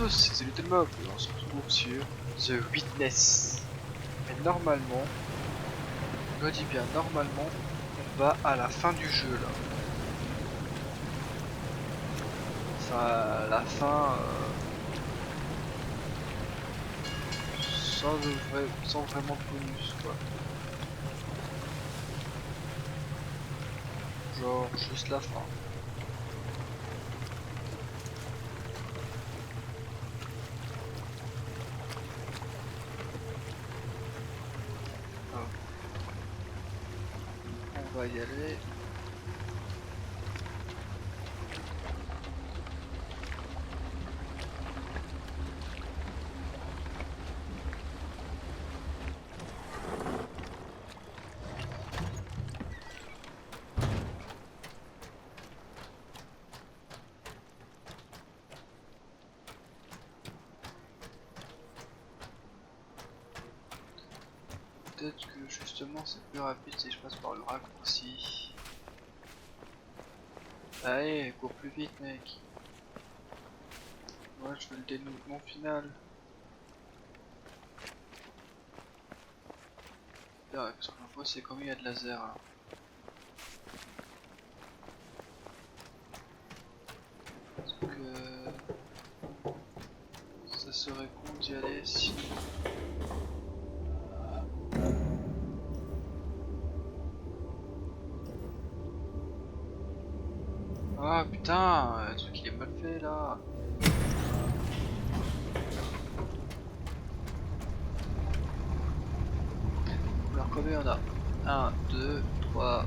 tous, c'est le mob. On se retrouve sur The Witness. Et normalement, je dis bien normalement, on va à la fin du jeu là. Enfin, la fin sans vraiment de bonus quoi. Genre juste la fin. On va y aller. Peut-être que justement c'est plus rapide si je passe par le raccourci. Allez, cours plus vite mec. Moi je veux le dénouement final. Là, ce qu'on voit c'est comme il y a de laser là. Est-ce que ça serait con d'y aller sinon. Ah putain, le truc il est mal fait là. Alors combien on a 1, 2, 3,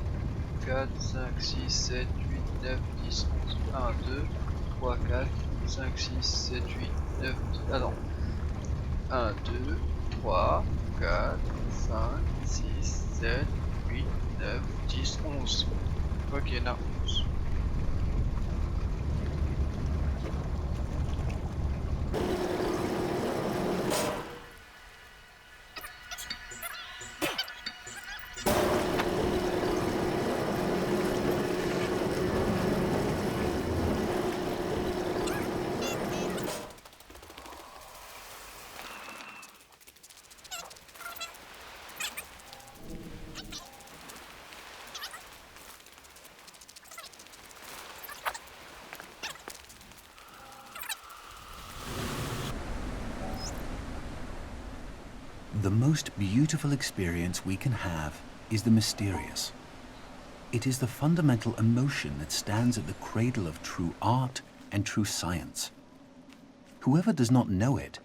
4, 5, 6, 7, 8, 9, 10, 11. 1, 2, 3, 4, 5, 6, 7, 8, 9, 10. Ah non. 1, 2, 3, 4, 5, 6, 7, 8, 9, 10, 11. Ok, il y en a 11. The most beautiful experience we can have is the mysterious. It is the fundamental emotion that stands at the cradle of true art and true science. Whoever does not know it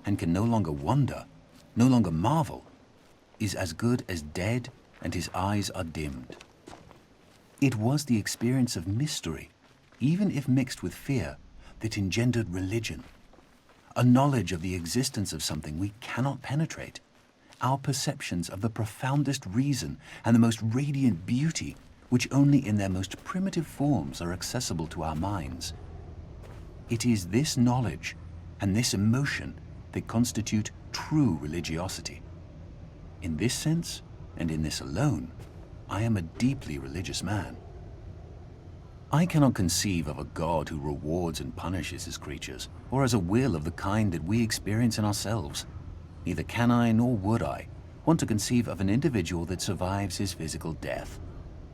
and can no longer wonder, no longer marvel, is as good as dead and his eyes are dimmed. It was the experience of mystery, even if mixed with fear, that engendered religion. A knowledge of the existence of something we cannot penetrate, our perceptions of the profoundest reason and the most radiant beauty, which only in their most primitive forms are accessible to our minds. It is this knowledge and this emotion that constitute true religiosity. In this sense, and in this alone, I am a deeply religious man. I cannot conceive of a God who rewards and punishes his creatures, or has a will of the kind that we experience in ourselves. Neither can I, nor would I, want to conceive of an individual that survives his physical death.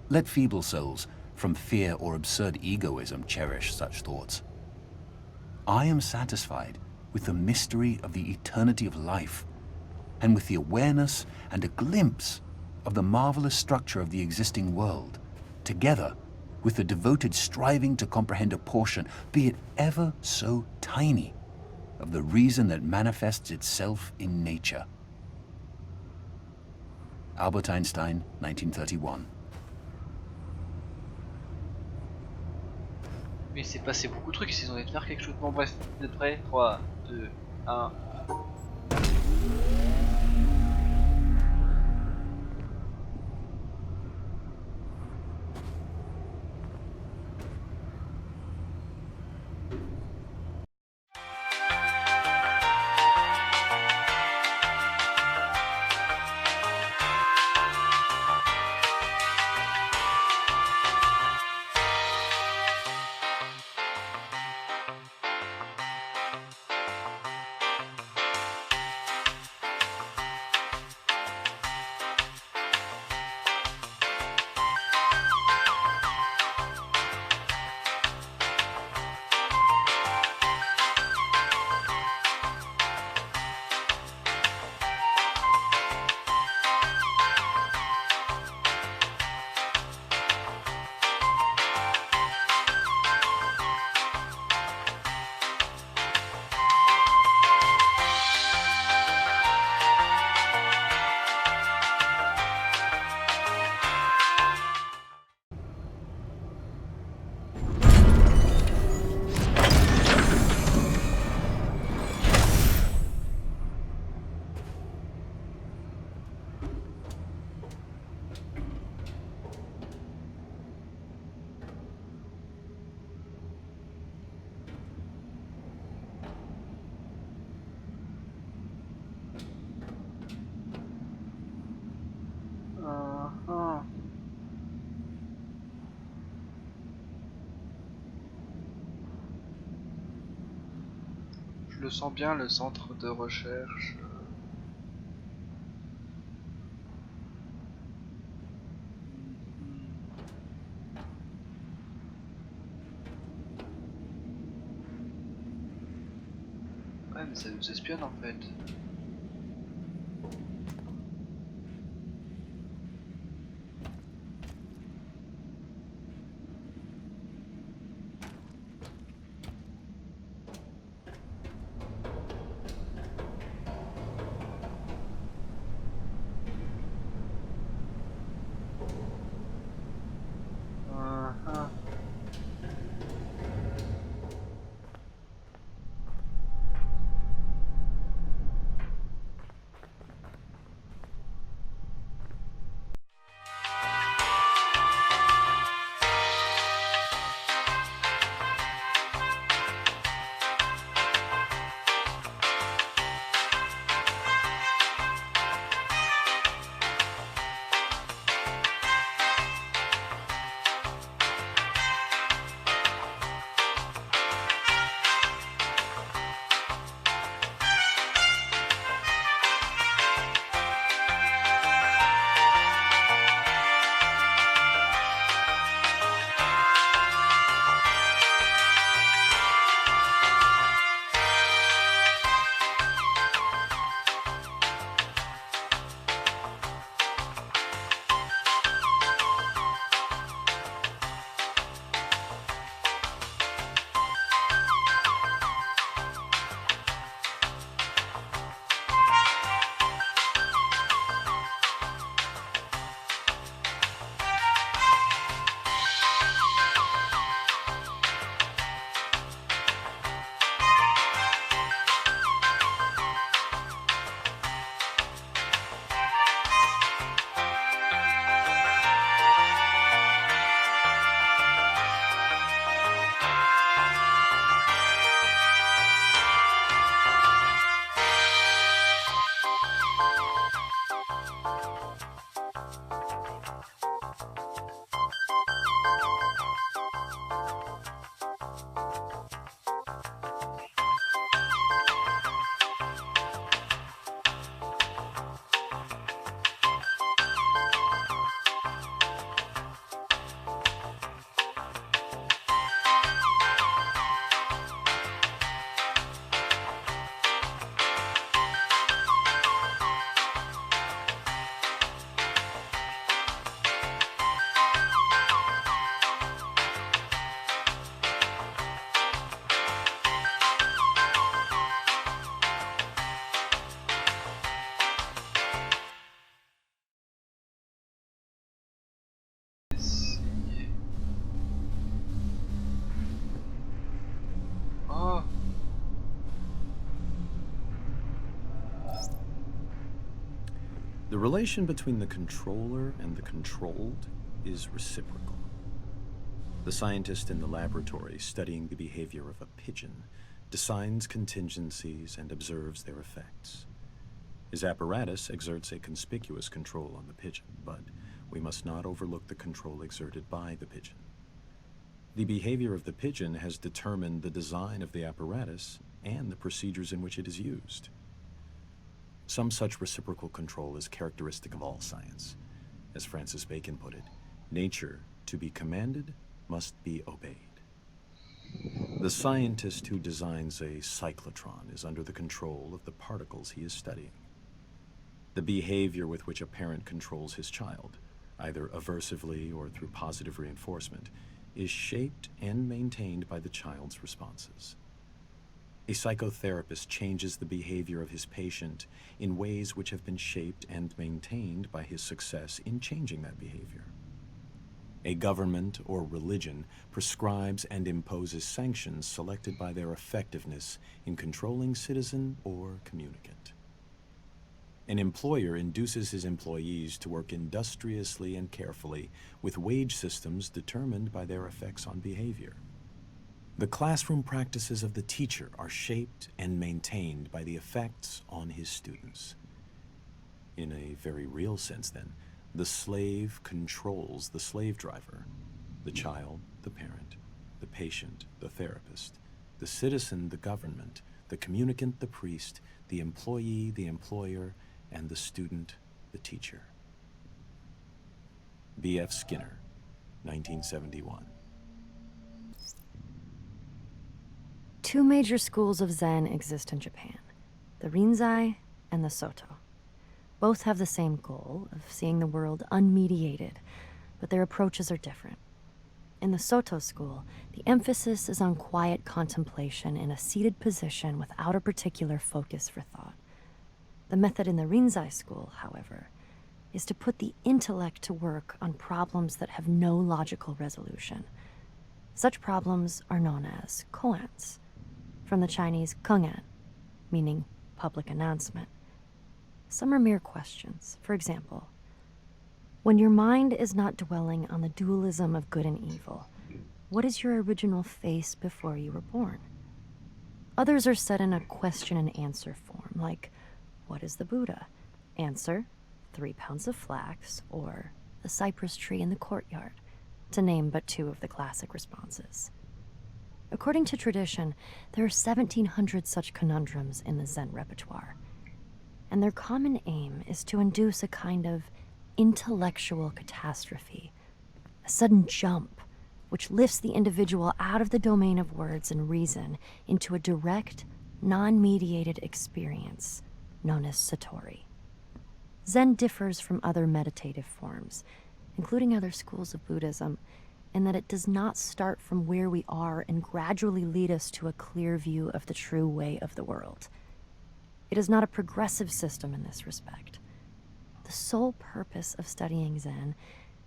Let feeble souls, from fear or absurd egoism, cherish such thoughts. I am satisfied with the mystery of the eternity of life, and with the awareness and a glimpse of the marvelous structure of the existing world, together with the devoted striving to comprehend a portion, be it ever so tiny, of the reason that manifests itself in nature. Albert Einstein, 1931. Mais il s'est passé beaucoup de trucs, ils ont dû faire quelque chose. Bon bref, vous êtes prêts? 3, 2, 1. le sens bien, le centre de recherche. Ouais, mais ça nous espionne en fait. Oh, The relation between the controller and the controlled is reciprocal. The scientist in the laboratory studying the behavior of a pigeon designs contingencies and observes their effects. His apparatus exerts a conspicuous control on the pigeon, but we must not overlook the control exerted by the pigeon. The behavior of the pigeon has determined the design of the apparatus and the procedures in which it is used. Some such reciprocal control is characteristic of all science. As Francis Bacon put it, nature, to be commanded, must be obeyed. The scientist who designs a cyclotron is under the control of the particles he is studying. The behavior with which a parent controls his child, either aversively or through positive reinforcement, is shaped and maintained by the child's responses. A psychotherapist changes the behavior of his patient in ways which have been shaped and maintained by his success in changing that behavior. A government or religion prescribes and imposes sanctions selected by their effectiveness in controlling citizen or communicant. An employer induces his employees to work industriously and carefully with wage systems determined by their effects on behavior. The classroom practices of the teacher are shaped and maintained by the effects on his students. In a very real sense, then, the slave controls the slave driver, the child, the parent, the patient, the therapist, the citizen, the government, the communicant, the priest, the employee, the employer, and the student, the teacher. B.F. Skinner, 1971. Two major schools of Zen exist in Japan, the Rinzai and the Soto. Both have the same goal of seeing the world unmediated, but their approaches are different. In the Soto school, the emphasis is on quiet contemplation in a seated position without a particular focus for thought. The method in the Rinzai school, however, is to put the intellect to work on problems that have no logical resolution. Such problems are known as koans, from the Chinese kongan, meaning public announcement. Some are mere questions. For example, when your mind is not dwelling on the dualism of good and evil, what is your original face before you were born? Others are set in a question and answer form, like, what is the Buddha? Answer, 3 pounds of flax, or the cypress tree in the courtyard, to name but two of the classic responses. According to tradition, there are 1,700 such conundrums in the Zen repertoire, and their common aim is to induce a kind of intellectual catastrophe, a sudden jump which lifts the individual out of the domain of words and reason into a direct, non-mediated experience known as satori. Zen differs from other meditative forms, including other schools of Buddhism, in that it does not start from where we are and gradually lead us to a clear view of the true way of the world. It is not a progressive system in this respect. The sole purpose of studying Zen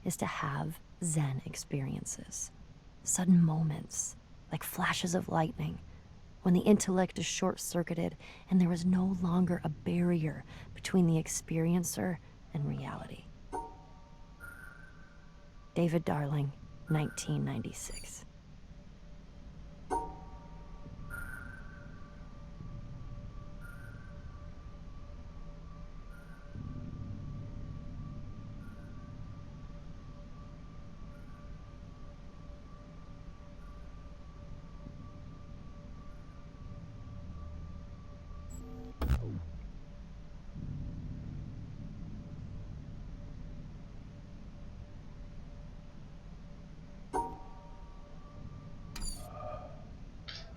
is to have Zen experiences, sudden moments, like flashes of lightning, when the intellect is short-circuited and there is no longer a barrier between the experiencer and reality. David Darling, 1996.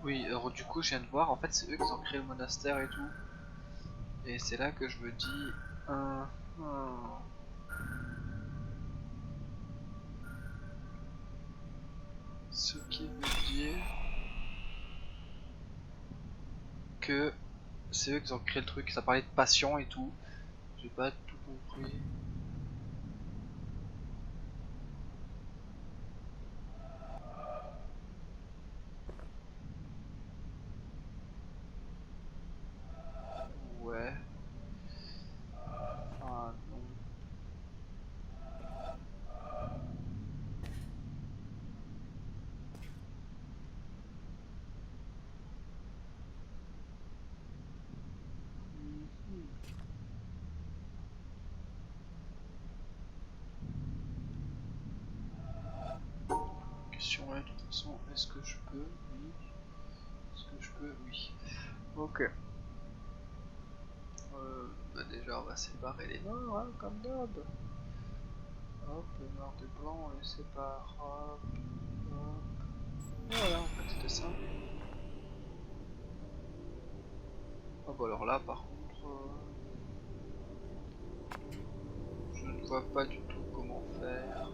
Oui, alors du coup je viens de voir, en fait c'est eux qui ont créé le monastère et tout. Et c'est là que je me dis... Ce qui veut dire que c'est eux qui ont créé le truc, ça parlait de passion et tout. J'ai pas tout compris. Ouais. Ah non. Question là de toute façon, est-ce que je peux? Oui. Est-ce que je peux? Oui. Ok. Bah déjà on va séparer les noirs, hein, comme d'hab. Hop, le noir du blanc, on les sépare. Hop, hop. Voilà, en fait c'était simple. Ah bah alors là par contre, je ne vois pas du tout comment faire.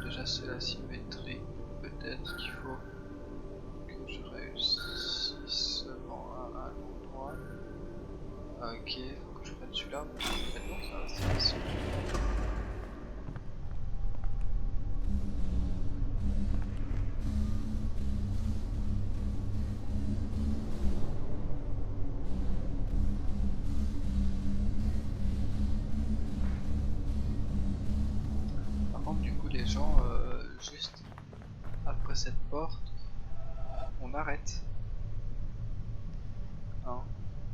Déjà c'est la symétrie, peut-être qu'il faut que je réussisse à un endroit. Ok, faut que je prenne celui-là, mais maintenant ça va, c'est facile. Par contre du coup les gens, juste après cette porte, on arrête. Hein.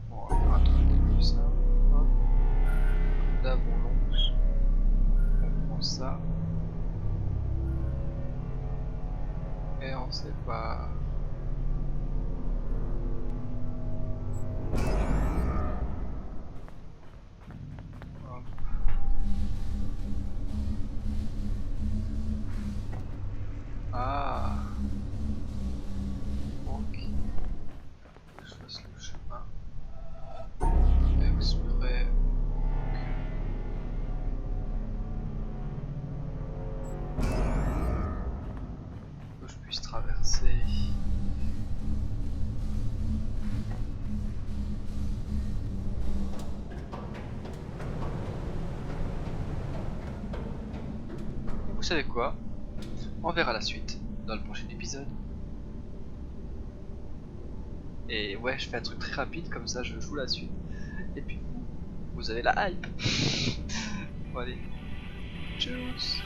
Bon, on va faire un truc plus simple. Hop. D'ab on longe. On prend ça. Et on sépare. Ah. Ok. Je fasse le chemin. Exprès. Que je puisse traverser. Vous savez quoi? On verra la suite dans le prochain épisode. Et ouais, je fais un truc très rapide, comme ça je joue la suite. Et puis vous avez la hype. Bon allez, tchuss.